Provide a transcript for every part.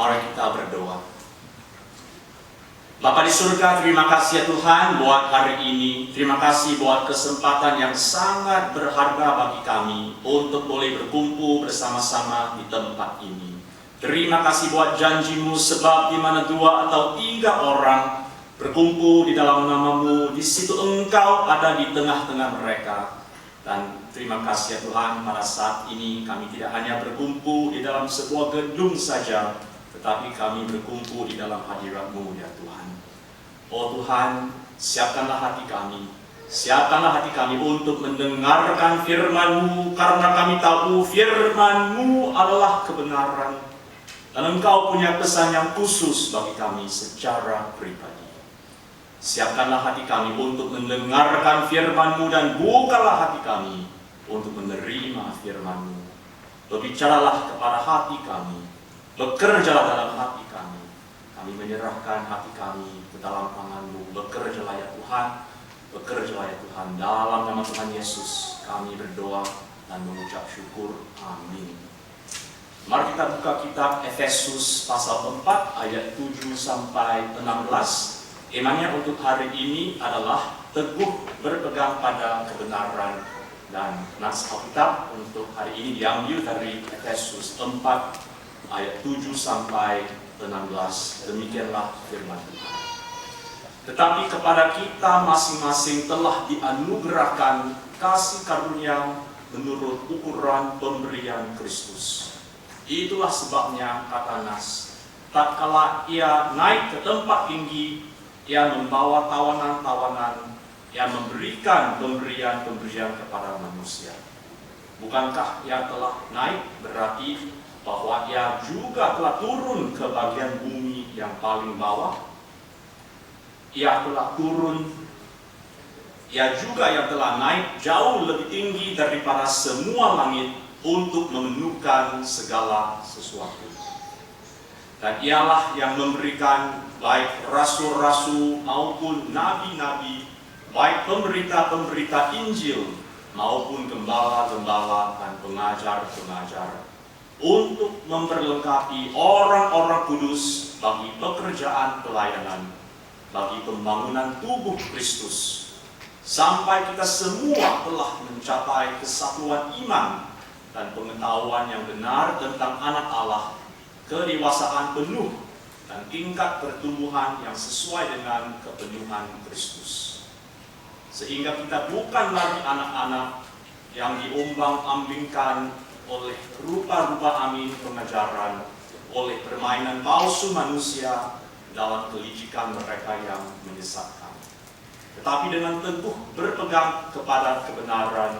Mari kita berdoa. Bapa di surga, terima kasih ya Tuhan buat hari ini. Terima kasih buat kesempatan yang sangat berharga bagi kami untuk boleh berkumpul bersama-sama di tempat ini. Terima kasih buat janji-Mu, sebab di mana 2 atau 3 orang berkumpul di dalam nama-Mu, di situ Engkau ada di tengah-tengah mereka. Dan terima kasih ya Tuhan, pada saat ini kami tidak hanya berkumpul di dalam sebuah gedung saja, tetapi kami berkumpul di dalam hadirat-Mu ya Tuhan. Oh Tuhan, siapkanlah hati kami. Siapkanlah hati kami untuk mendengarkan firman-Mu, karena kami tahu firman-Mu adalah kebenaran. Dan Engkau punya pesan yang khusus bagi kami secara pribadi. Siapkanlah hati kami untuk mendengarkan firman-Mu dan bukalah hati kami untuk menerima firman-Mu. Berbicaralah kepada hati kami. Bekerjalah dalam hati kami. Kami menyerahkan hati kami ke dalam tangan-Mu. Bekerjalah ya Tuhan. Bekerjalah ya Tuhan. Dalam nama Tuhan Yesus kami berdoa dan mengucap syukur. Amin. Mari kita buka kitab Efesus pasal 4 ayat 7 sampai 16. Temanya untuk hari ini adalah teguh berpegang pada kebenaran, dan naskah Alkitab untuk hari ini diambil dari Efesus 4 ayat 7 sampai 16. Demikianlah firman Tuhan. Tetapi kepada kita masing-masing telah dianugerahkan kasih karunia menurut ukuran pemberian Kristus. Itulah sebabnya kata Nas, tatkala ia naik ke tempat tinggi, ia membawa tawanan-tawanan, ia memberikan pemberian-pemberian kepada manusia. Bukankah ia telah naik berarti bahwa ia juga telah turun ke bagian bumi yang paling bawah? Ia telah turun, ia juga yang telah naik jauh lebih tinggi daripada semua langit untuk memenuhkan segala sesuatu. Dan ialah yang memberikan baik rasul-rasul maupun nabi-nabi, baik pemberita-pemberita Injil maupun gembala-gembala dan pengajar-pengajar, untuk memperlengkapi orang-orang kudus bagi pekerjaan pelayanan, bagi pembangunan tubuh Kristus, sampai kita semua telah mencapai kesatuan iman dan pengetahuan yang benar tentang anak Allah, kedewasaan penuh dan tingkat pertumbuhan yang sesuai dengan kepenuhan Kristus. Sehingga kita bukan lagi anak-anak yang diombang-ambingkan oleh rupa-rupa amin pengajaran, oleh permainan palsu manusia dalam kelicikan mereka yang menyesatkan. Tetapi dengan teguh berpegang kepada kebenaran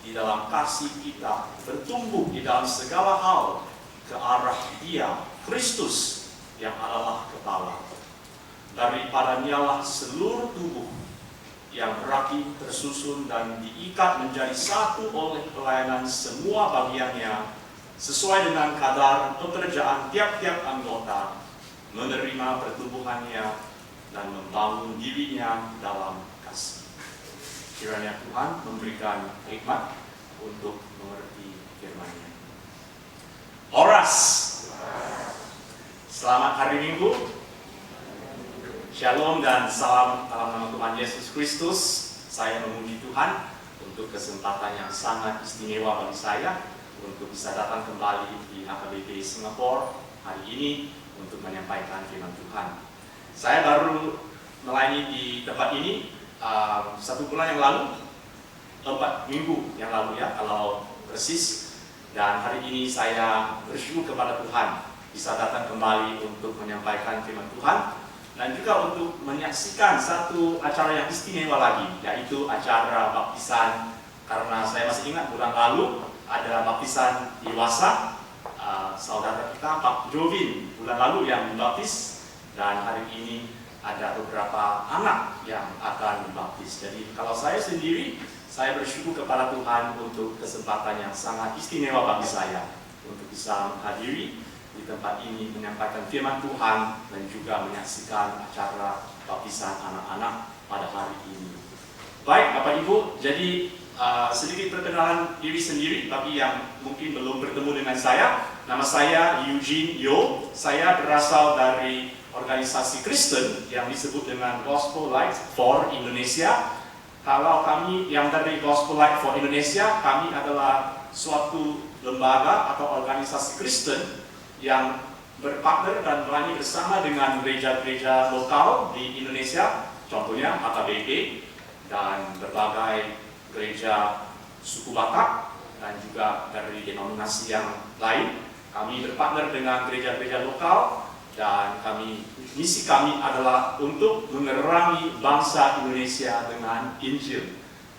di dalam kasih kita, bertumbuh di dalam segala hal ke arah Dia, Kristus, yang adalah kepala. Daripadanya seluruh tubuh yang rapi tersusun dan diikat menjadi satu oleh pelayanan semua bagiannya, sesuai dengan kadar pekerjaan tiap-tiap anggota, menerima pertumbuhannya dan membangun dirinya dalam kasih. Kiranya Tuhan memberikan hikmat untuk mengerti firman-Nya. Horas. Selamat hari Minggu. Shalom dan salam dalam nama Tuhan Yesus Kristus. Saya memuji Tuhan untuk kesempatan yang sangat istimewa bagi saya untuk bisa datang kembali di HKBP Singapura hari ini untuk menyampaikan firman Tuhan. Saya baru melayani di tempat ini 1 bulan yang lalu, 4 minggu yang lalu ya, kalau persis. Dan hari ini saya bersyukur kepada Tuhan bisa datang kembali untuk menyampaikan firman Tuhan, dan juga untuk menyaksikan satu acara yang istimewa lagi, yaitu acara baptisan. Karena saya masih ingat bulan lalu ada baptisan di Wasa, saudara kita Pak Jovin bulan lalu yang dibaptis, dan hari ini ada beberapa anak yang akan dibaptis. Jadi kalau saya sendiri, saya bersyukur kepada Tuhan untuk kesempatan yang sangat istimewa bagi saya untuk bisa menghadiri di tempat ini, menyampaikan firman Tuhan dan juga menyaksikan acara baptisan anak-anak pada hari ini. Baik Bapak Ibu, jadi sedikit perkenalan diri sendiri bagi yang mungkin belum bertemu dengan saya. nama saya Eugene Yo. Saya berasal dari organisasi Kristen yang disebut dengan Gospel Light for Indonesia. Kalau kami yang dari Gospel Light for Indonesia, kami adalah suatu lembaga atau organisasi Kristen yang berpartner dan melayani bersama dengan gereja-gereja lokal di Indonesia, contohnya HKBP dan berbagai gereja suku Batak dan juga dari denominasi yang lain. Kami berpartner dengan gereja-gereja lokal dan misi kami adalah untuk menerangi bangsa Indonesia dengan Injil.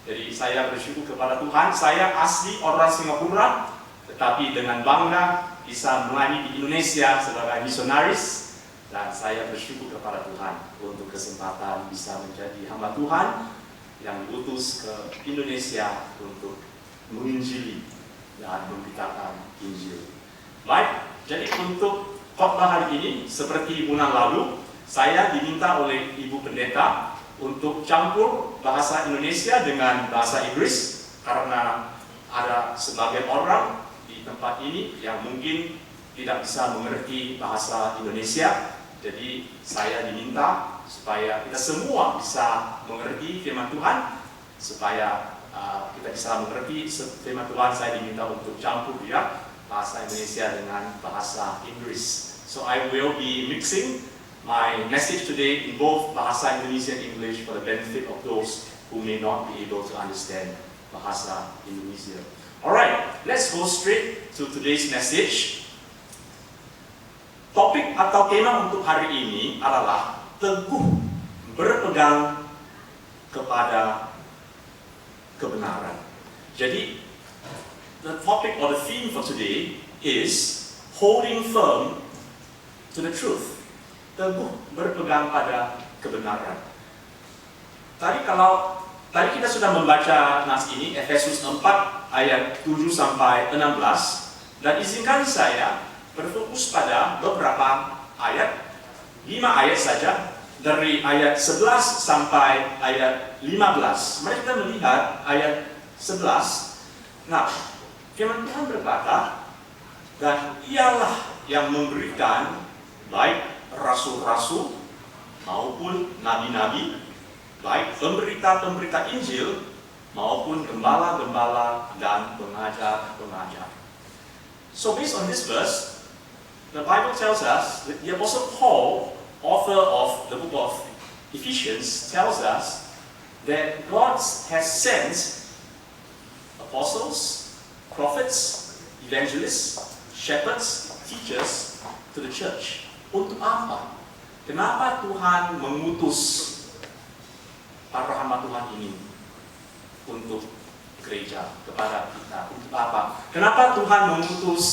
Jadi saya bersyukur kepada Tuhan, saya asli orang Singapura, tetapi dengan bangga bisa melayani di Indonesia sebagai misionaris, dan saya bersyukur kepada Tuhan untuk kesempatan bisa menjadi hamba Tuhan yang diutus ke Indonesia untuk menginjili dan memberitakan Injil. Baik, jadi untuk khotbah hari ini, seperti bulan lalu, saya diminta oleh Ibu Pendeta untuk campur bahasa Indonesia dengan bahasa Inggris, karena ada sebagian orang di tempat ini yang mungkin tidak bisa mengerti bahasa Indonesia. Jadi saya diminta supaya kita semua bisa mengerti firman Tuhan, supaya kita bisa mengerti firman Tuhan. Saya diminta untuk campur bahasa Indonesia dengan bahasa Inggris. So I will be mixing my message today in both bahasa Indonesia and English for the benefit of those who may not be able to understand bahasa Indonesia. Alright, let's go straight to today's message. Topik atau tema untuk hari ini adalah teguh berpegang kepada kebenaran. Jadi, the topic or the theme for today is holding firm to the truth. Teguh berpegang pada kebenaran. Tadi kita sudah membaca nas ini, Efesus 4 ayat 7 sampai 16, dan izinkan saya berfokus pada beberapa ayat, 5 ayat saja, dari ayat 11 sampai ayat 15. Mari kita melihat ayat 11. Nah, firman Tuhan berkata, dan ialah yang memberikan baik rasul-rasul maupun nabi-nabi, baik pemberita-pemberita Injil maupun gembala-gembala dan pengajar-pengajar. So based on this verse, the Bible tells us that the Apostle Paul, author of the book of Ephesians, tells us that God has sent apostles, prophets, evangelists, shepherds, teachers to the church. Untuk apa? Kenapa Tuhan mengutus para hamba Tuhan ini untuk gereja, kepada kita? Untuk apa? Kenapa Tuhan mengutus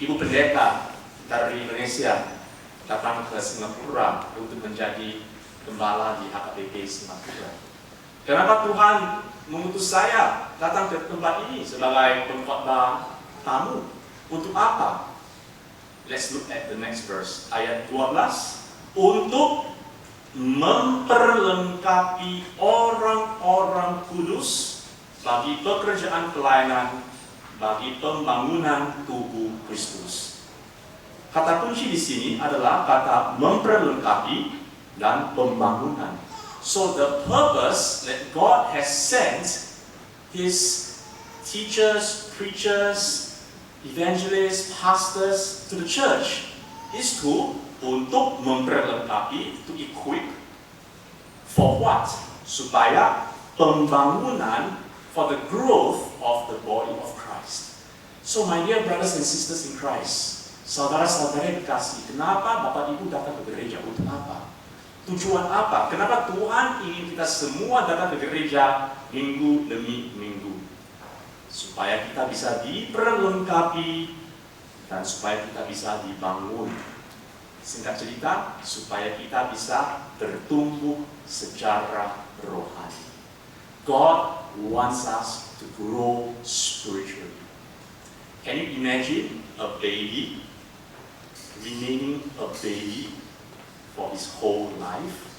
Ibu Pendeta dari Indonesia datang ke Singapura untuk menjadi gembala di HKBP Singapura? Kenapa Tuhan mengutus saya datang ke tempat ini sebagai pengkhotbah tamu? Untuk apa? Let's look at the next verse, ayat 12. Untuk memperlengkapi orang-orang kudus bagi pekerjaan pelayanan, bagi pembangunan tubuh Kristus. Kata kunci di sini adalah kata memperlengkapi dan pembangunan. So the purpose that God has sent His teachers, preachers, evangelists, pastors to the church is untuk memperlengkapi, to equip, for what? Supaya pembangunan, for the growth of the body of Christ. So my dear brothers and sisters in Christ, saudara-saudara yang dikasihi, kenapa Bapak Ibu datang ke gereja? Untuk apa? Tujuan apa? Kenapa Tuhan ingin kita semua datang ke gereja minggu demi minggu? Supaya kita bisa diperlengkapi dan supaya kita bisa dibangun. Singkat cerita, supaya kita bisa bertumbuh secara rohani. God wants us to grow spiritually. Can you imagine a baby remaining a baby for his whole life?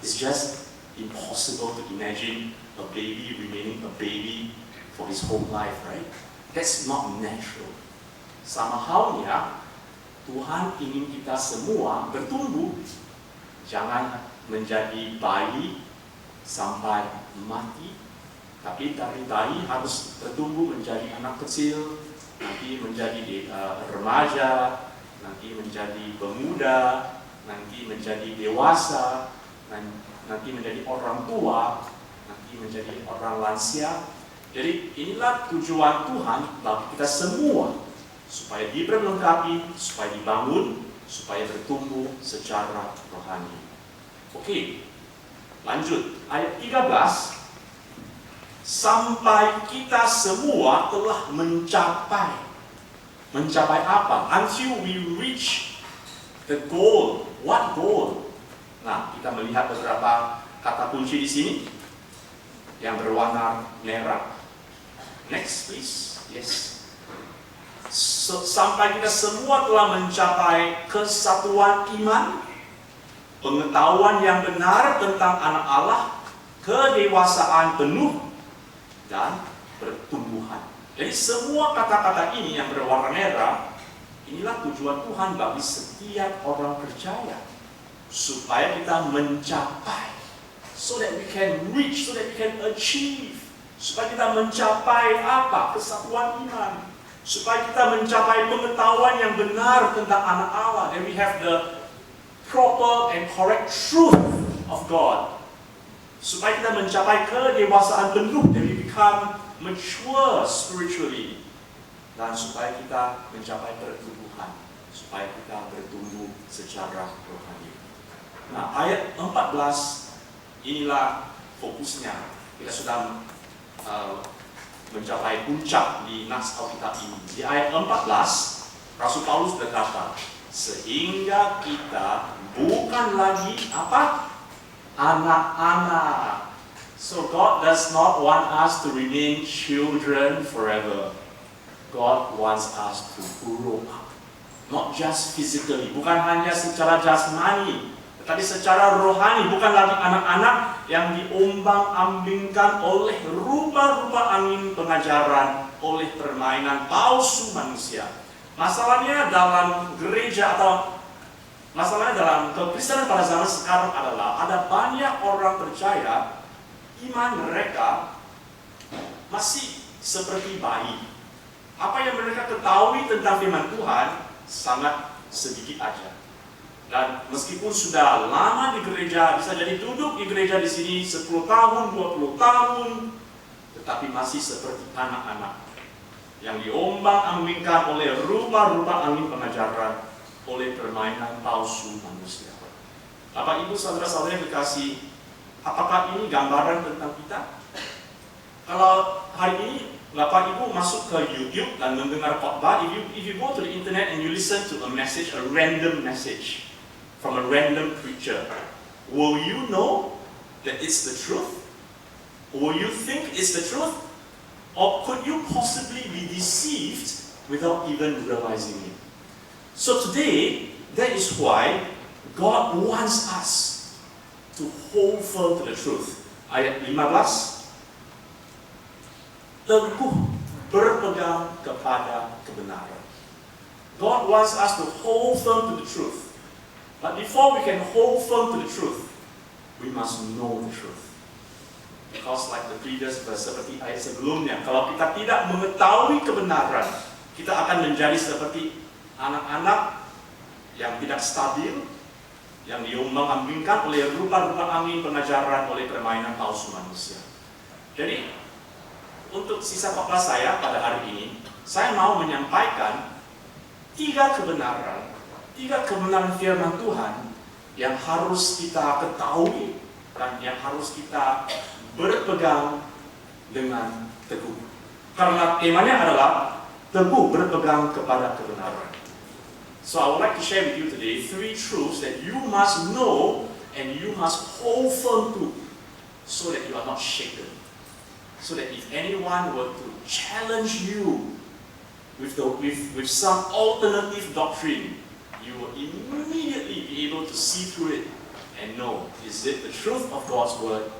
It's just impossible to imagine a baby remaining a baby for his whole life, right? That's not natural. Sama halnya, Tuhan ingin kita semua bertumbuh. Jangan menjadi bayi sampai mati, tapi dari bayi harus bertumbuh menjadi anak kecil, nanti menjadi remaja, nanti menjadi pemuda, nanti menjadi dewasa, nanti menjadi orang tua, nanti menjadi orang lansia. Jadi inilah tujuan Tuhan bagi kita semua, supaya diperlengkapi, supaya dibangun, supaya bertumbuh secara rohani. Oke, lanjut ayat 13. Sampai kita semua telah mencapai apa? Until we reach the goal. What goal? Nah, kita melihat beberapa kata kunci di sini yang berwarna merah. Next, please. Yes. Sampai kita semua telah mencapai kesatuan iman, pengetahuan yang benar tentang anak Allah, kedewasaan penuh, dan pertumbuhan. Jadi semua kata-kata ini yang berwarna merah, inilah tujuan Tuhan bagi setiap orang percaya, supaya kita mencapai, so that we can reach, so that we can achieve, supaya kita mencapai apa? Kesatuan iman, supaya kita mencapai pengetahuan yang benar tentang anak Allah, and we have the proper and correct truth of God, supaya kita mencapai kedewasaan penuh, and we become mature spiritually, dan supaya kita mencapai pertumbuhan, supaya kita bertumbuh secara rohani. Nah, ayat 14 inilah fokusnya. Kita sudah mencapai puncak di nas Alkitab ini. Di ayat 14, Rasul Paulus berkata, sehingga kita bukan lagi apa? Anak-anak. So God does not want us to remain children forever. God wants us to grow up. Not just physically, bukan hanya secara jasmani, tetapi secara rohani. Bukan lagi anak-anak yang diombang-ambingkan oleh rupa-rupa angin pengajaran, oleh permainan palsu manusia. Masalahnya dalam gereja atau masalahnya dalam kekristenan pada zaman sekarang adalah ada banyak orang percaya iman mereka masih seperti bayi. Apa yang mereka ketahui tentang firman Tuhan sangat sedikit aja. Dan meskipun sudah lama di gereja, bisa jadi duduk di gereja di sini 10 tahun, 20 tahun, tetapi masih seperti anak-anak yang diombang-ambingkan oleh rupa-rupa angin pengajaran, oleh permainan palsu manusia. Bapak Ibu saudara-saudara yang dikasihi, apakah ini gambaran tentang kita? Kalau hari ini Bapak Ibu masuk ke YouTube dan mendengar khotbah, if you go to the internet and you listen to a message, a random message from a random preacher, will you know that it's the truth? Will you think it's the truth? Or could you possibly be deceived without even realizing it? So today, that is why God wants us to hold firm to the truth. Ayat 15, teguh berpegang kepada kebenaran. God wants us to hold firm to the truth. But before we can hold firm to the truth, we must know the truth. Because like the previous verse, seperti ayat sebelumnya, kalau kita tidak mengetahui kebenaran, kita akan menjadi seperti anak-anak yang tidak stabil, yang diombang-ambingkan oleh rupa-rupa angin pengajaran, oleh permainan palsu manusia. Jadi, untuk sisa khotbah saya pada hari ini, saya mau menyampaikan tiga kebenaran firman Tuhan yang harus kita ketahui dan yang harus kita berpegang dengan teguh. Karena temanya adalah teguh berpegang kepada kebenaran. So I would like to share with you today 3 truths that you must know and you must hold firm to, so that you are not shaken. So that if anyone were to challenge you with some alternative doctrine, you will immediately be able to see through it and know, is it the truth of God's word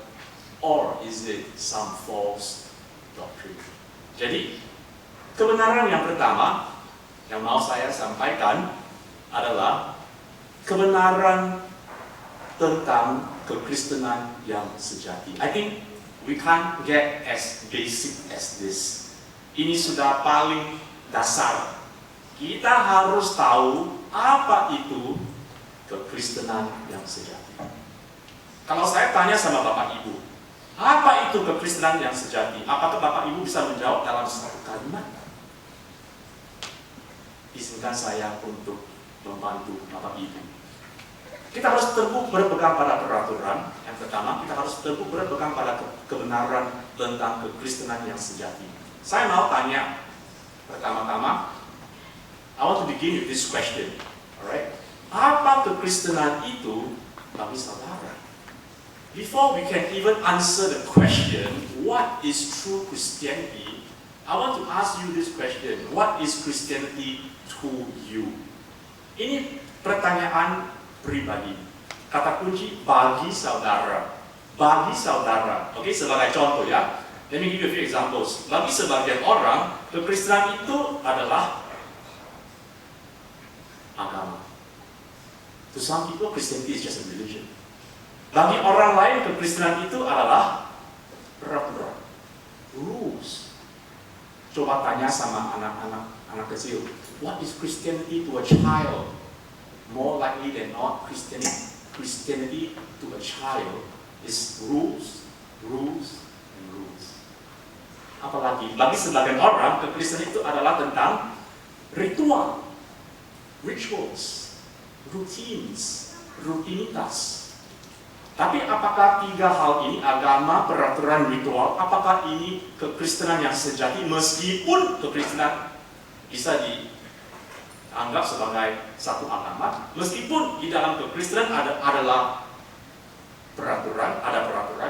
or is it some false doctrine? Jadi, kebenaran yang pertama, Yang mau saya sampaikan adalah kebenaran tentang kekristenan yang sejati. I think we can't get as basic as this. Ini sudah paling dasar. Kita harus tahu apa itu kekristenan yang sejati. Kalau saya tanya sama Bapak Ibu, apa itu kekristenan yang sejati? Apakah Bapak Ibu bisa menjawab dalam satu kalimat? Izinkan saya untuk membantu Bapak Ibu. Kita harus teguh berpegang pada peraturan. Yang pertama, kita harus teguh berpegang pada kebenaran tentang kekristenan yang sejati. Saya mau tanya, pertama-tama, I want to begin with this question. Alright? Apa kekristenan itu bagi saudara? Before we can even answer the question, what is true Christianity? I want to ask you this question. What is Christianity to you? Ini pertanyaan pribadi. Kata kunci bagi saudara. Bagi saudara. Oke, sebagai contoh ya. Let me give you a few examples. Bagi sebagian orang, kekristenan itu adalah agama. To some people, Christianity is just a religion. Bagi orang lain, kekristenan itu adalah peraturan, rules. Coba tanya sama anak kecil, what is Christianity to a child? More likely than not, Christianity to a child is rules, and rules. Apalagi, bagi sebagian orang, kekristenan itu adalah tentang ritual, rituals, routines, rutinitas. Tapi apakah tiga hal ini, agama, peraturan, ritual, apakah ini kekristenan yang sejati meskipun kekristenan bisa dianggap sebagai satu agama, meskipun di dalam kekristenan adalah peraturan,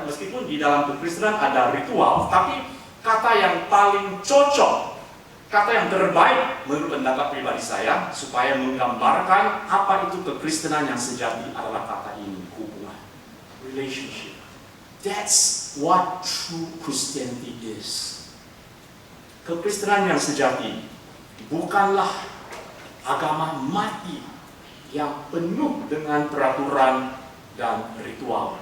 meskipun di dalam kekristenan ada ritual, tapi kata yang paling cocok, kata yang terbaik menurut pendapat pribadi saya, supaya menggambarkan apa itu kekristenan yang sejati adalah kata ini, hubungan, relationship. That's what true Christianity is. Kekristenan yang sejati bukanlah agama mati yang penuh dengan peraturan dan ritual.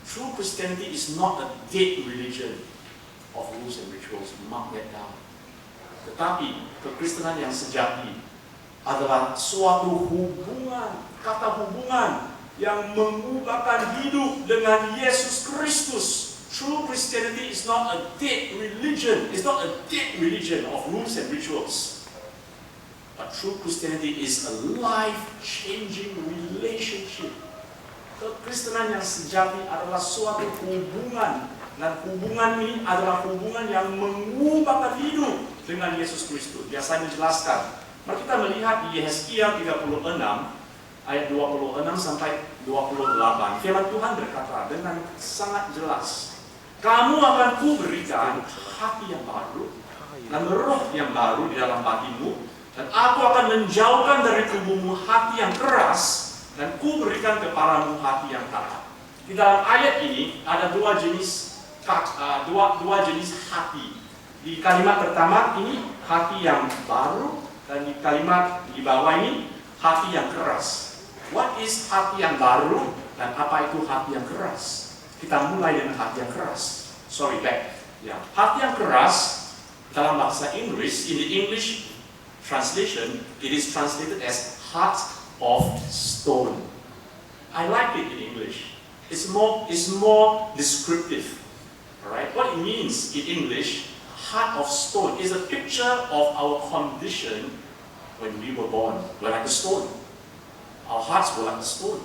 True Christianity is not a dead religion of rules and rituals. Mark that down. Tetapi kekristenan yang sejati adalah suatu hubungan, kata hubungan yang mengubahkan hidup dengan Yesus Kristus. True Christianity is not a dead religion. It's not a dead religion of rules and rituals. But true Christianity is a life-changing relationship. Kekristenan yang sejati adalah suatu hubungan, dan hubungan ini adalah hubungan yang mengubahkan hidup dengan Yesus Kristus. Biar saya menjelaskan. Mari kita melihat di Yehezkiel 36 ayat 26 sampai 28. Firman Tuhan berkata dengan sangat jelas, kamu akan kuberikan hati yang baru dan roh yang baru di dalam hatimu, dan aku akan menjauhkan dari tubuhmu hati yang keras, dan kuberikan kepadamu hati yang taat. Di dalam ayat ini ada dua jenis hati. Di kalimat pertama ini hati yang baru, dan di kalimat di bawah ini hati yang keras. What is hati yang baru dan apa itu hati yang keras? Kita mulai dengan hati yang keras. Hati yang keras dalam bahasa Inggris, in the English translation, it is translated as heart of stone. I like it in English. It's more descriptive. Alright, what it means in English, heart of stone, is a picture of our condition when we were born. We're like a stone. Our hearts were like a stone.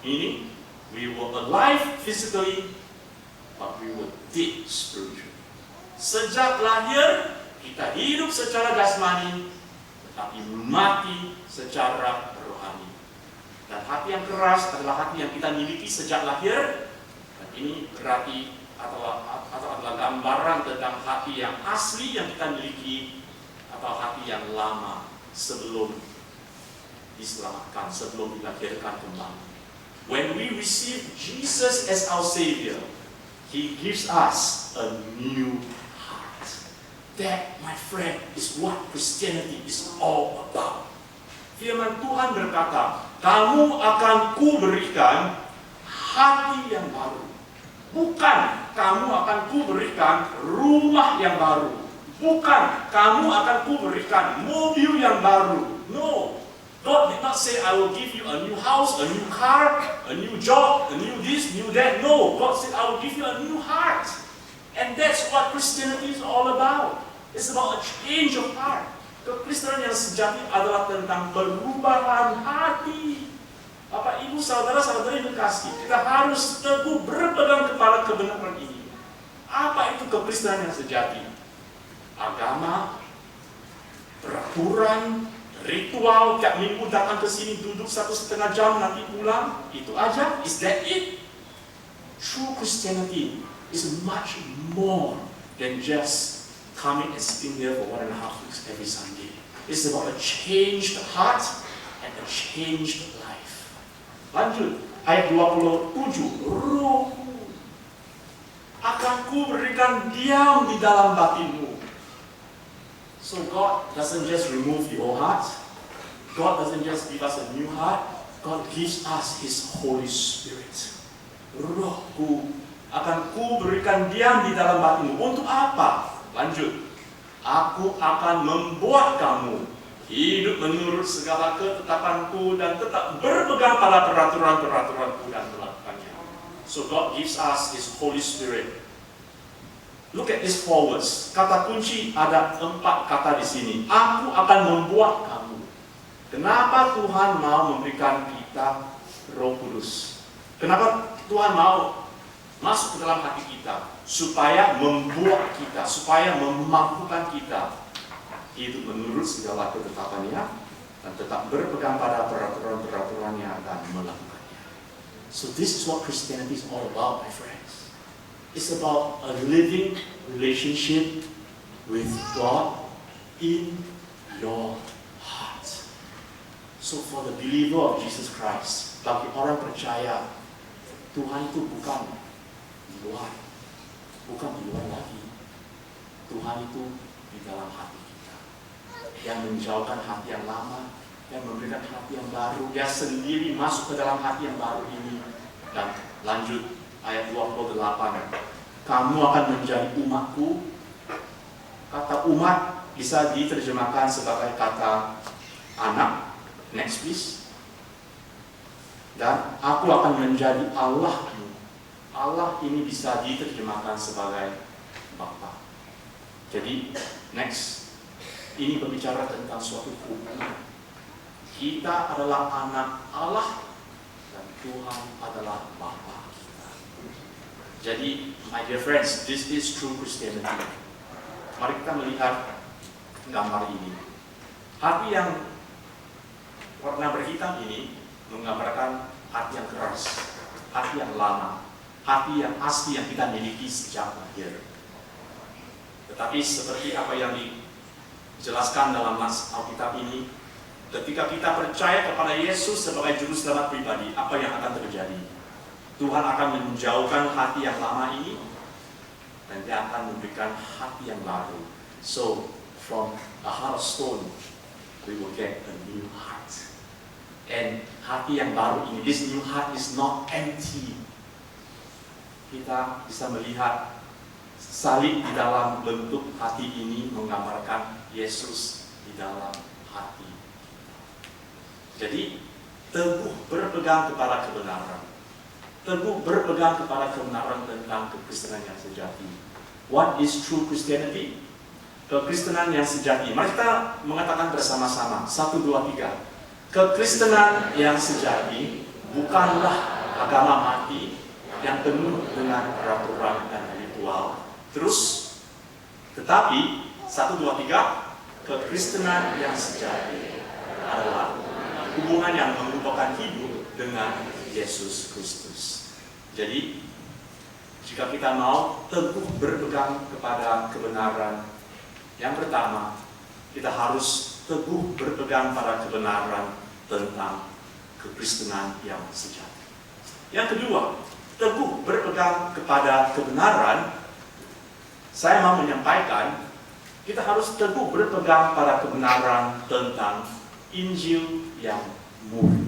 Meaning, we were alive physically, but we were dead spiritually. Sejak lahir, kita hidup secara jasmani, tetapi mati secara rohani. Dan hati yang keras adalah hati yang kita miliki sejak lahir. Dan ini berarti atau adalah gambaran tentang hati yang asli yang kita miliki, atau hati yang lama sebelum diselamatkan, sebelum dilahirkan kembali. When we receive Jesus as our Savior, He gives us a new heart. That my friend, is what Christianity is all about. Firman Tuhan berkata, kamu akan kuberikan hati yang baru. Bukan kamu akan kuberikan rumah yang baru. Bukan kamu akan kuberikan mobil yang baru. No. God did not say, I will give you a new house, a new car, a new job, a new this, new that. No. God said, I will give you a new heart. And that's what Christianity is all about. It's about a change of heart. Kekristenan yang sejati adalah tentang perubahan hati. Bapak, Ibu, saudara-saudara yang dikasihi, kita harus teguh berpegang kepada kebenaran ini. Apa itu kekristenan yang sejati? Agama, peraturan, ritual, tiap minggu datang ke sini duduk 1,5 jam nanti pulang, itu aja? Is that it? True Christianity is much more than just coming and sitting there for 1.5 weeks every Sunday. It's about a changed heart and a changed life. Lanjut, ayat 27. Rohku akan kuberikan diam di dalam batinmu. So God doesn't just remove the old heart. God doesn't just give us a new heart. God gives us His Holy Spirit. Rohku akan kuberikan diam di dalam batinmu. Untuk apa? Lanjut. Aku akan membuat kamu hidup menurut segala ketetapanku dan tetap berpegang pada peraturan-peraturanku dan melakukannya. So God gives us His Holy Spirit. Look at these 4 words. Kata kunci ada 4 kata di sini. Aku akan membuat kamu. Kenapa Tuhan mau memberikan kita Roh Kudus? Kenapa Tuhan mau masuk ke dalam hati kita? Supaya membuat kita, supaya memampukan kita hidup menurut segala ketetapannya dan tetap berpegang pada peraturan-peraturannya dan melakukannya. So this is what Christianity is all about, my friends. It's about a living relationship with God in your heart. So for the believer of Jesus Christ, bagi orang percaya, Tuhan itu bukan di luar, bukan di luar lagi. Tuhan itu di dalam hati kita, yang menjauhkan hati yang lama, yang memberikan hati yang baru. Dia sendiri masuk ke dalam hati yang baru ini. Dan lanjut ayat 28. Kamu akan menjadi umatku. Kata umat bisa diterjemahkan sebagai kata anak. Next please. Dan aku akan menjadi Allahmu. Allah ini bisa diterjemahkan sebagai Bapa. Jadi next, ini berbicara tentang suatu hubungan. Kita adalah anak Allah dan Tuhan adalah Bapa. Jadi, my dear friends, this is true Christianity. Mari kita melihat gambar ini. Hati yang warna berhitam ini menggambarkan hati yang keras, hati yang lama, hati yang asli yang kita miliki sejak lahir. Tetapi seperti apa yang dijelaskan dalam Alkitab ini, ketika kita percaya kepada Yesus sebagai juru selamat pribadi, apa yang akan terjadi? Tuhan akan menjauhkan hati yang lama ini dan Dia akan memberikan hati yang baru. So, from a heart of stone, we will get a new heart. And hati yang baru ini, this new heart is not empty. Kita bisa melihat salib di dalam bentuk hati ini menggambarkan Yesus di dalam hati. Jadi, teguh berpegang kepada kebenaran. Teguh berpegang kepada kebenaran tentang kekristenan yang sejati. What is true Christianity? Kekristenan yang sejati. Mari kita mengatakan bersama-sama. 1, 2, 3. Kekristenan yang sejati bukanlah agama mati yang penuh dengan peraturan dan ritual. Terus, tetapi 1, 2, 3. Kekristenan yang sejati adalah hubungan yang merupakan hidup dengan Yesus Kristus. Jadi, jika kita mau teguh berpegang kepada kebenaran, yang pertama, kita harus teguh berpegang pada kebenaran tentang kekristenan yang sejati. Yang kedua, teguh berpegang kepada kebenaran, saya mau menyampaikan Kita harus teguh berpegang pada kebenaran tentang Injil yang murni.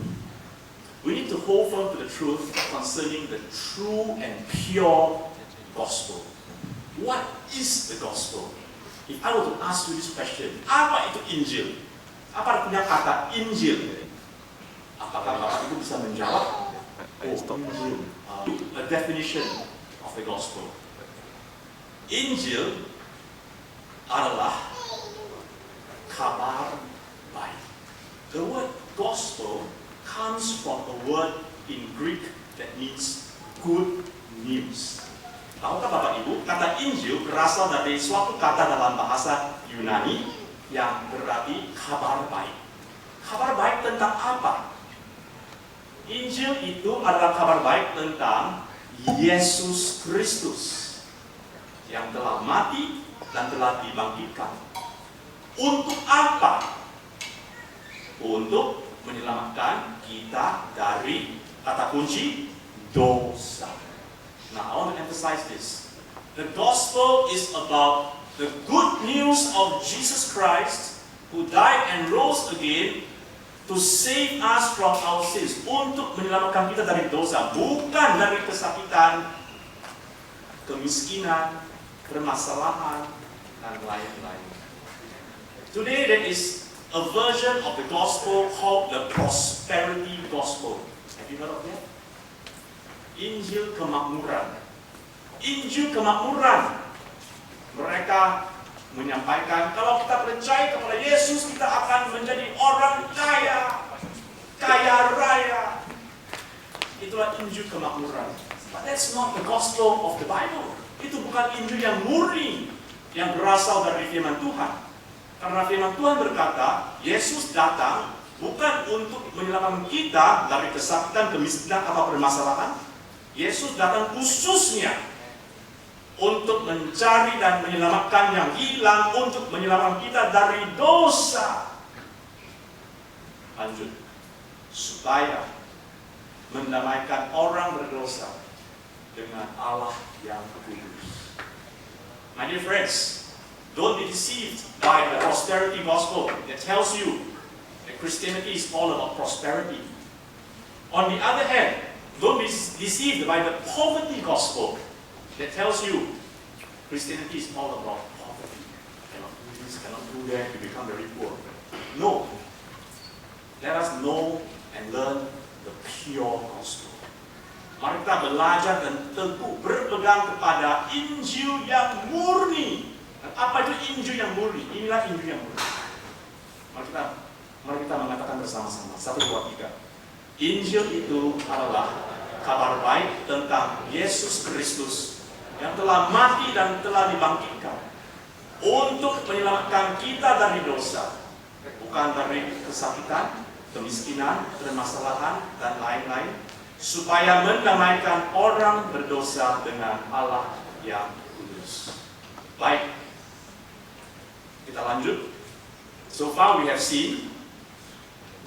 We need to hold firm to the truth concerning the true and pure gospel. What is the gospel? If I were to ask you this question, apa itu Injil? Apa artinya kata Injil? Apakah Bapak Ibu bisa menjawab? Injil. A definition of the gospel. Injil adalah kabar baik. The word gospel comes from a word in Greek that means good news. Tahukah Bapak Ibu, kata Injil berasal dari suatu kata dalam bahasa Yunani yang berarti kabar baik. Kabar baik tentang apa? Injil itu adalah kabar baik tentang Yesus Kristus yang telah mati dan telah dibangkitkan. Untuk apa? Untuk menyelamatkan kita dari kata kunci dosa. Now I want to emphasize this. The gospel is about the good news of Jesus Christ who died and rose again to save us from our sins, untuk menyelamatkan kita dari dosa, bukan dari kesakitan, kemiskinan, permasalahan, dan lain-lain. Today there is a version of the gospel called the prosperity gospel. Have you heard of that? Injil kemakmuran. Injil kemakmuran. Mereka menyampaikan kalau kita percaya kepada Yesus, kita akan menjadi orang kaya, kaya raya. Itulah Injil kemakmuran. But that's not the gospel of the Bible. Itu bukan Injil yang murni, yang berasal dari firman Tuhan. Karena firman Tuhan berkata, Yesus datang bukan untuk menyelamatkan kita dari kesakitan, kemiskinan, atau permasalahan. Yesus datang khususnya untuk mencari dan menyelamatkan yang hilang, untuk menyelamatkan kita dari dosa. Lanjut, supaya mendamaikan orang berdosa dengan Allah yang kudus. My dear friends, don't be deceived by the prosperity gospel that tells you that Christianity is all about prosperity. On the other hand, don't be deceived by the poverty gospel that tells you Christianity is all about poverty. Cannot do this, cannot do that, you become very poor. No. Let us know and learn the pure gospel. Mari kita belajar dan teguh berpegang kepada Injil yang murni. Dan apa itu Injil yang murni? Inilah Injil yang murni. Mari kita mengatakan bersama-sama. 1, 2, 3. Injil itu adalah kabar baik tentang Yesus Kristus yang telah mati dan telah dibangkitkan untuk menyelamatkan kita dari dosa, bukan dari kesakitan, kemiskinan, permasalahan, dan lain-lain, supaya mendamaikan orang berdosa dengan Allah yang kudus. Baik, kita lanjut. So far we have seen,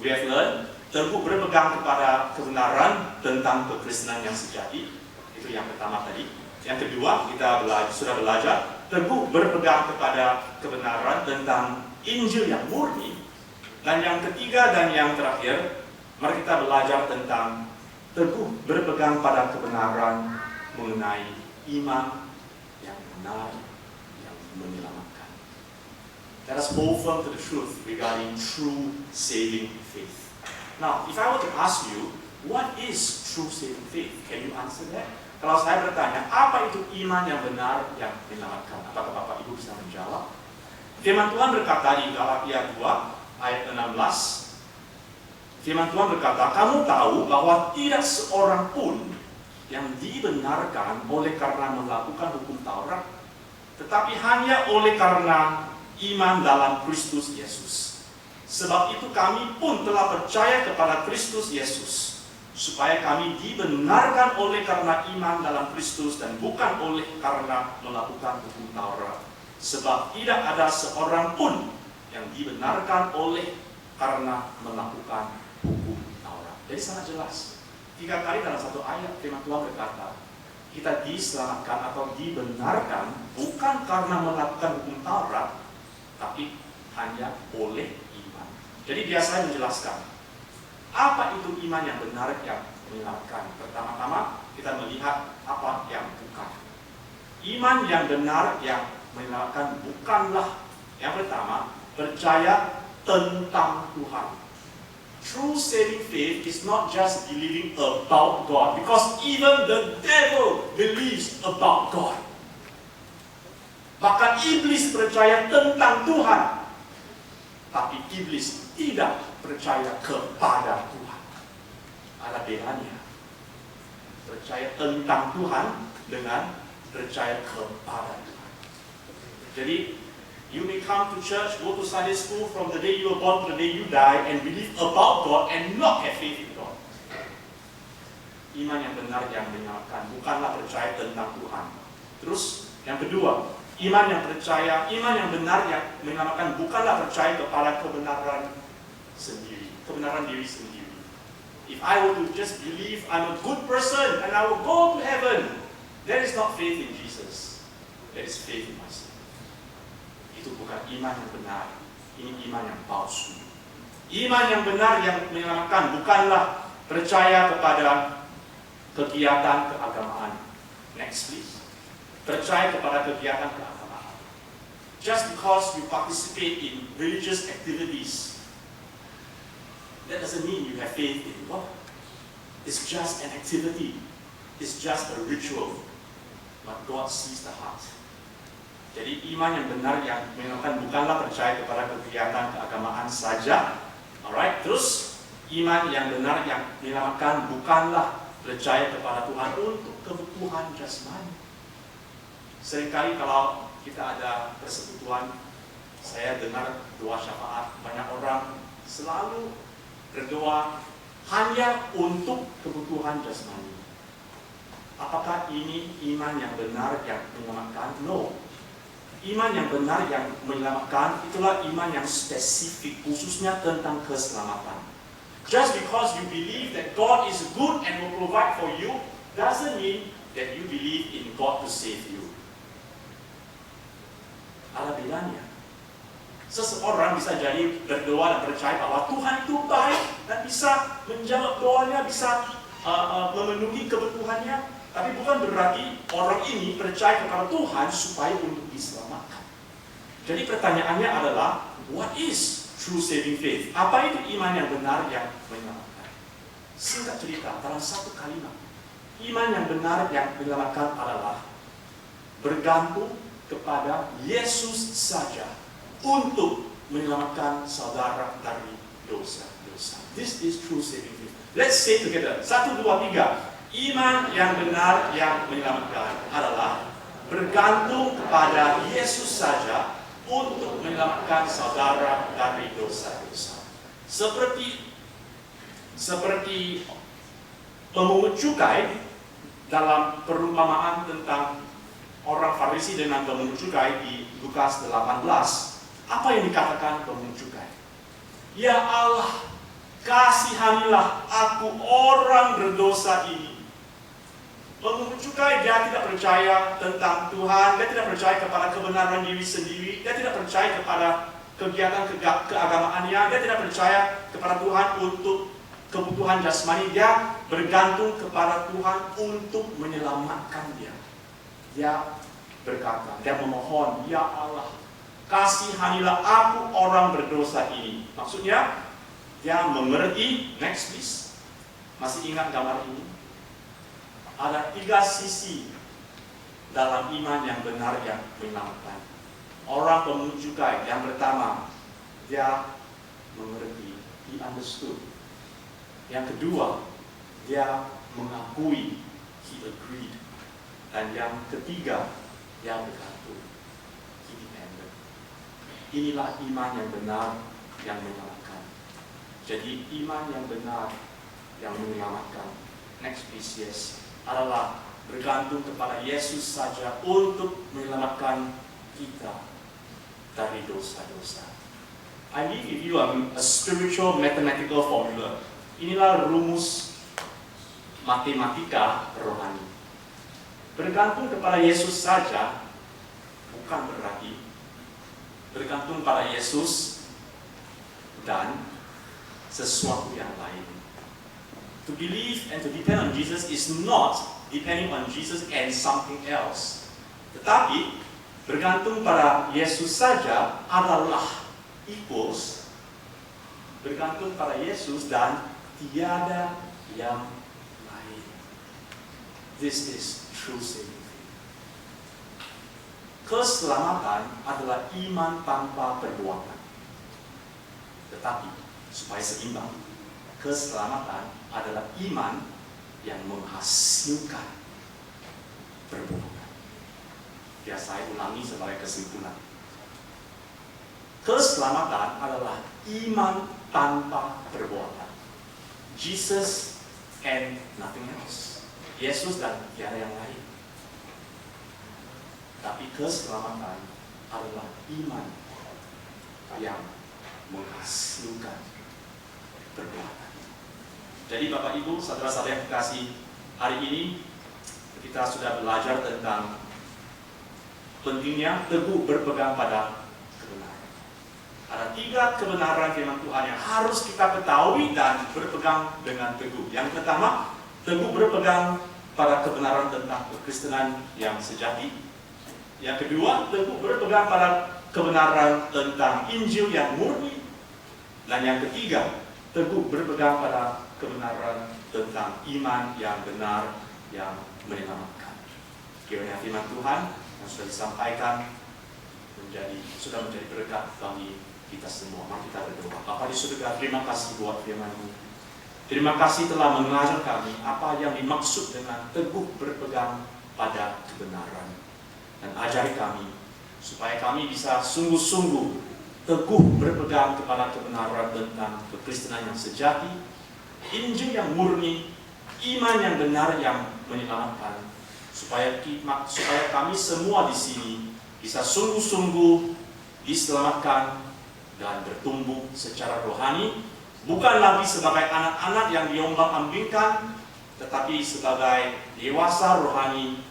we have learned, teguh berpegang kepada kebenaran tentang kekristenan yang sejati. Itu yang pertama tadi. Yang kedua, kita sudah belajar teguh berpegang kepada kebenaran tentang Injil yang murni. Dan yang ketiga dan yang terakhir, mari kita belajar tentang teguh berpegang pada kebenaran mengenai iman yang benar, yang menyelamatkan. Let us hold firm to the truth regarding true saving faith. Now, if I were to ask you, what is true saving faith? Can you answer that? Kalau saya bertanya, apa itu iman yang benar yang menyelamatkan? Apakah Bapak Ibu bisa menjawab? Firman Tuhan berkata di Galatia 2 ayat 16. Firman Tuhan berkata, kamu tahu bahwa tidak seorang pun yang dibenarkan oleh karena melakukan hukum Taurat, tetapi hanya oleh karena iman dalam Kristus Yesus. Sebab itu kami pun telah percaya kepada Kristus Yesus, supaya kami dibenarkan oleh karena iman dalam Kristus dan bukan oleh karena melakukan hukum Taurat. Sebab tidak ada seorang pun yang dibenarkan oleh karena melakukan hukum Taurat. Jadi sangat jelas. 3 kali dalam satu ayat firman Tuhan berkata, kita diselamatkan atau dibenarkan bukan karena melakukan hukum Taurat, tapi hanya oleh iman. Jadi biasa menjelaskan apa itu iman yang benar yang menyelamatkan. Pertama-tama kita melihat apa yang bukan. Iman yang benar yang menyelamatkan bukanlah yang pertama percaya tentang Tuhan. True saving faith is not just believing about God, because even the devil believes about God. Bahkan iblis percaya tentang Tuhan, tapi iblis tidak percaya kepada Tuhan. Ada bedanya. Percaya tentang Tuhan dengan percaya kepada Tuhan. Jadi, you may come to church, go to Sunday school from the day you were born to the day you die, and believe about God and not have faith in God. Iman yang benar yang menyelamatkan bukanlah percaya tentang Tuhan. Terus, yang kedua, iman yang benar yang menyelamatkan bukanlah percaya kepada kebenaran sendiri, kebenaran diri sendiri. If I were to just believe I'm a good person and I will go to heaven, that is not faith in Jesus. That is faith in myself. Itu bukan iman yang benar. Ini iman yang palsu. Iman yang benar yang menyelamatkan bukanlah percaya kepada kegiatan keagamaan. Next please. Percaya kepada kegiatan keagamaan. Just because you participate in religious activities, that doesn't mean you have faith in God. It's just an activity. It's just a ritual. But God sees the heart. Jadi iman yang benar yang menyelamatkan bukanlah percaya kepada kegiatan keagamaan saja. Alright, terus iman yang benar yang menyelamatkan bukanlah percaya kepada Tuhan untuk kebutuhan jasmani. Seringkali kalau kita ada persekutuan, saya dengar doa syafaat, banyak orang selalu berdoa hanya untuk kebutuhan jasmani. Apakah ini iman yang benar yang menyelamatkan? No. Iman yang benar yang menyelamatkan itulah iman yang spesifik, khususnya tentang keselamatan. Just because you believe that God is good and will provide for you, doesn't mean that you believe in God to save you. Ada bedanya. Seseorang bisa jadi berdoa dan percaya bahwa Tuhan itu baik dan bisa menjawab doanya, bisa memenuhi kebutuhannya. Tapi bukan berarti orang ini percaya kepada Tuhan supaya untuk diselamatkan. Jadi pertanyaannya adalah, what is true saving faith? Apa itu iman yang benar yang menyelamatkan? Singkat cerita, dalam satu kalimat, iman yang benar yang menyelamatkan adalah bergantung kepada Yesus saja untuk menyelamatkan saudara dari dosa-dosa. This is true saving faith. Let's say together. 1, 2, 3. Iman yang benar yang menyelamatkan adalah bergantung kepada Yesus saja untuk menyelamatkan saudara dari dosa-dosa. Seperti pemungut cukai dalam perumpamaan tentang orang Farisi dengan pemungut cukai di Lukas 18. Apa yang dikatakan pemungut cukai? Ya Allah, kasihanilah aku orang berdosa ini. Pemungut cukai dia tidak percaya tentang Tuhan, dia tidak percaya kepada kebenaran diri sendiri, dia tidak percaya kepada kegiatan keagamaannya, dia tidak percaya kepada Tuhan untuk kebutuhan jasmani, dia bergantung kepada Tuhan untuk menyelamatkan dia. Dia berkata, dia memohon, ya Allah, kasihanilah aku orang berdosa ini. Maksudnya, dia mengerti, next please, masih ingat gambar ini? Ada 3 sisi dalam iman yang benar yang menyelamatkan. Orang pemungut cukai yang pertama, dia mengerti, he understood. Yang kedua, dia mengakui, he agreed. Dan yang ketiga, dia bergantung, he depended. Inilah iman yang benar yang menyelamatkan. Jadi iman yang benar yang menyelamatkan, next please, yes, adalah bergantung kepada Yesus saja untuk menyelamatkan kita dari dosa-dosa. I leave with you a spiritual mathematical formula. Inilah rumus matematika rohani. Bergantung kepada Yesus saja bukan berarti bergantung pada Yesus dan sesuatu yang lain. To believe and to depend on Jesus is not depending on Jesus and something else. Tetapi bergantung pada Yesus saja adalah equals bergantung pada Yesus dan tiada yang lain. This is true saving faith. Keselamatan adalah iman tanpa perbuatan. Tetapi supaya seimbang, keselamatan adalah iman yang menghasilkan perbuatan. Ya, saya ulangi sebagai kesimpulan. Keselamatan adalah iman tanpa perbuatan. Jesus and nothing else. Yesus dan tiada yang lain. Tapi keselamatan adalah iman yang menghasilkan perbuatan. Jadi Bapak Ibu, saudara-saudara yang kekasih, hari ini kita sudah belajar tentang pentingnya teguh berpegang pada kebenaran. Ada 3 kebenaran firman Tuhan yang harus kita ketahui dan berpegang dengan teguh. Yang pertama, teguh berpegang pada kebenaran tentang kekristenan yang sejati. Yang kedua, teguh berpegang pada kebenaran tentang Injil yang murni. Dan yang ketiga, teguh berpegang pada kebenaran tentang iman yang benar yang menyelamatkan. Kiranya firman Tuhan yang sudah disampaikan sudah menjadi berkat bagi kita semua. Mari kita berdoa. Bapa di surga, terima kasih buat firman-Mu. Terima kasih telah mengajar kami apa yang dimaksud dengan teguh berpegang pada kebenaran. Dan ajari kami supaya kami bisa sungguh-sungguh teguh berpegang kepada kebenaran tentang kekristenan yang sejati, Injil yang murni, iman yang benar yang menyelamatkan, supaya kami semua di sini bisa sungguh-sungguh diselamatkan dan bertumbuh secara rohani, bukan lagi sebagai anak-anak yang diombang-ambingkan, tetapi sebagai dewasa rohani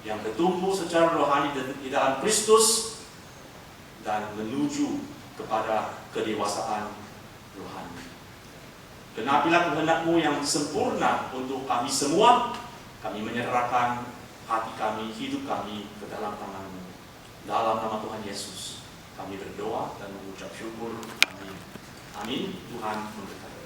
yang bertumbuh secara rohani di dalam Kristus dan menuju kepada kedewasaan rohani. Genapilah kehendak-Mu yang sempurna untuk kami semua. Kami menyerahkan hati kami, hidup kami ke dalam tangan-Mu. Dalam nama Tuhan Yesus, kami berdoa dan mengucap syukur. Amin. Amin. Tuhan memberkati.